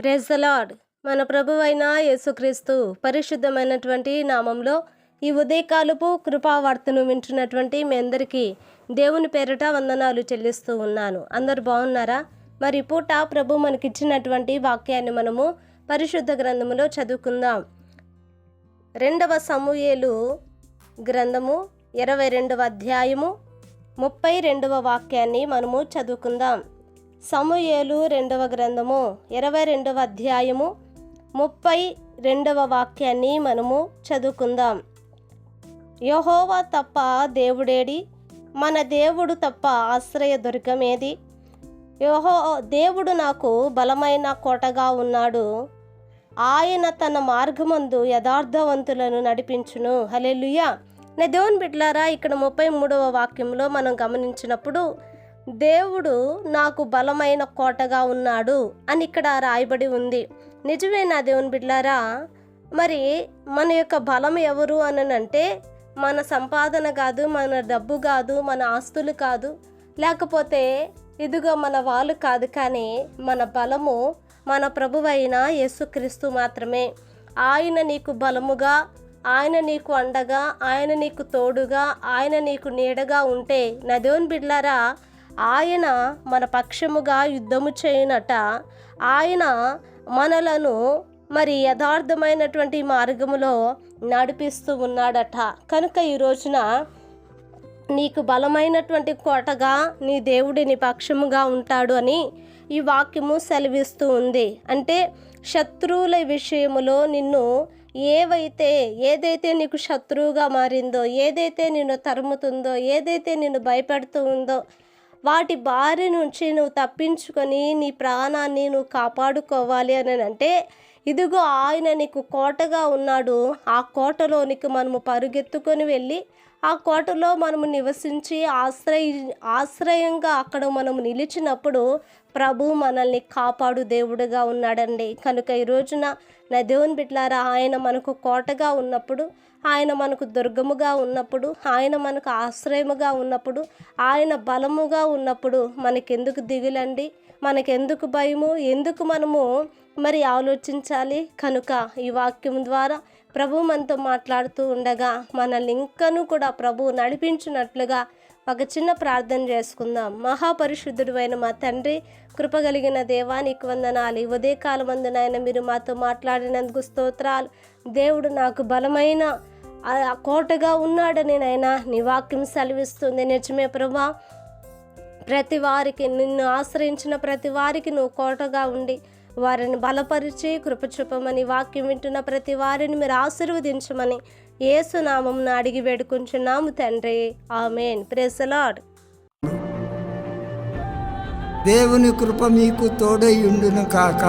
Praise the lord. మన ప్రభువైన యేసుక్రీస్తు పరిశుద్ధమైనటువంటి నామంలో ఈ ఉదయకాలపు కృపావార్తను వింటున్నటువంటి మీ అందరికీ దేవుని పేరిట వందనాలు చెల్లిస్తూ ఉన్నాను. అందరు బాగున్నారా? మరి పూట ప్రభు మనకిచ్చినటువంటి వాక్యాన్ని మనము పరిశుద్ధ గ్రంథములో చదువుకుందాం. 2వ సమూయేలు గ్రంథము 22వ అధ్యాయము 32వ వాక్యాన్ని మనము చదువుకుందాం. సమూయేలు 2వ గ్రంథము 22వ అధ్యాయము 32వ వాక్యాన్ని మనము చదువుకుందాం. యెహోవా తప్ప దేవుడేడి? మన దేవుడు తప్ప ఆశ్రయ దుర్గమేది? దేవుడు నాకు బలమైన కోటగా ఉన్నాడు. ఆయన తన మార్గమందు యథార్థవంతులను నడిపించును. హల్లెలూయా. నా దేవుని బిడ్డలారా, ఇక్కడ 33వ వాక్యంలో మనం గమనించినప్పుడు దేవుడు నాకు బలమైన కోటగా ఉన్నాడు అని ఇక్కడ రాయబడి ఉంది. నిజమే నా దేవుని బిడ్డలారా. మరి మన యొక్క బలం ఎవరు అనంటే మన సంపాదన కాదు, మన డబ్బు కాదు, మన ఆస్తులు కాదు, లేకపోతే ఇదిగో మన వాళ్ళు కాదు, కానీ మన బలము మన ప్రభువైన యేసుక్రీస్తు మాత్రమే. ఆయన నీకు బలముగా, ఆయన నీకు అండగా, ఆయన నీకు తోడుగా, ఆయన నీకు నీడగా ఉంటే నా దేవుని బిడ్డలారా, ఆయన మన పక్షముగా యుద్ధము చేయనట. ఆయన మనలను మరి యథార్థమైనటువంటి మార్గములో నడిపిస్తూ ఉన్నాడట. కనుక ఈ రోజున నీకు బలమైనటువంటి కోటగా నీ దేవుడి నీ పక్షముగా ఉంటాడు అని ఈ వాక్యము సెలవిస్తూ ఉంది. అంటే శత్రువుల విషయములో నిన్ను ఏదైతే నీకు శత్రువుగా మారిందో, ఏదైతే నిన్ను తరుముతుందో, ఏదైతే నిన్ను భయపెడుతూ ఉందో, వాటి బారి నుంచి నువ్వు తప్పించుకొని నీ ప్రాణాన్ని నువ్వు కాపాడుకోవాలి అని అంటే ఇదిగో ఆయన నీకు కోటగా ఉన్నాడు. ఆ కోటలోనికి మనము పరుగెత్తుకొని వెళ్ళి ఆ కోటలో మనము నివసించి ఆశ్రయంగా అక్కడ మనము నిలిచినప్పుడు ప్రభు మనల్ని కాపాడు దేవుడుగా ఉన్నాడండి. కనుక ఈ రోజున నా దేవుని బిడ్డలారా, ఆయన మనకు కోటగా ఉన్నప్పుడు, ఆయన మనకు దుర్గముగా ఉన్నప్పుడు, ఆయన మనకు ఆశ్రయముగా ఉన్నప్పుడు, ఆయన బలముగా ఉన్నప్పుడు మనకెందుకు దిగులండి? మనకెందుకు భయము? ఎందుకు మనము మరి ఆలోచించాలి? కనుక ఈ వాక్యం ద్వారా ప్రభు మనతో మాట్లాడుతూ ఉండగా మనల్ని ఇంకనూ కూడా ప్రభు నడిపించినట్లుగా ఒక చిన్న ప్రార్థన చేసుకుందాం. మహాపరిశుద్ధుడు అయిన మా తండ్రి, కృపగలిగిన దేవా, నీకు వందనాలు. ఈ ఉదయకాలం నాయన మీరు మాతో మాట్లాడినందుకు స్తోత్రాలు. దేవుడు నాకు బలమైన కోటగా ఉన్నాడని నాయన నీ వాక్యం సెలవిస్తుంది. నిజమే ప్రభా. ప్రతి వారికి, నిన్ను ఆశ్రయించిన ప్రతి వారికి నువ్వు కోటగా ఉండి వారిని బలపరిచి కృప చూపమని, వాక్యం వింటున్న ప్రతి వారిని మీరు ఆశీర్వదించమని యేసు నామమున అడిగి వేడుకుంటున్నాము తండ్రి. ఆమేన్. Praise the Lord. దేవుని కృప మీకు తోడై ఉండును కాక.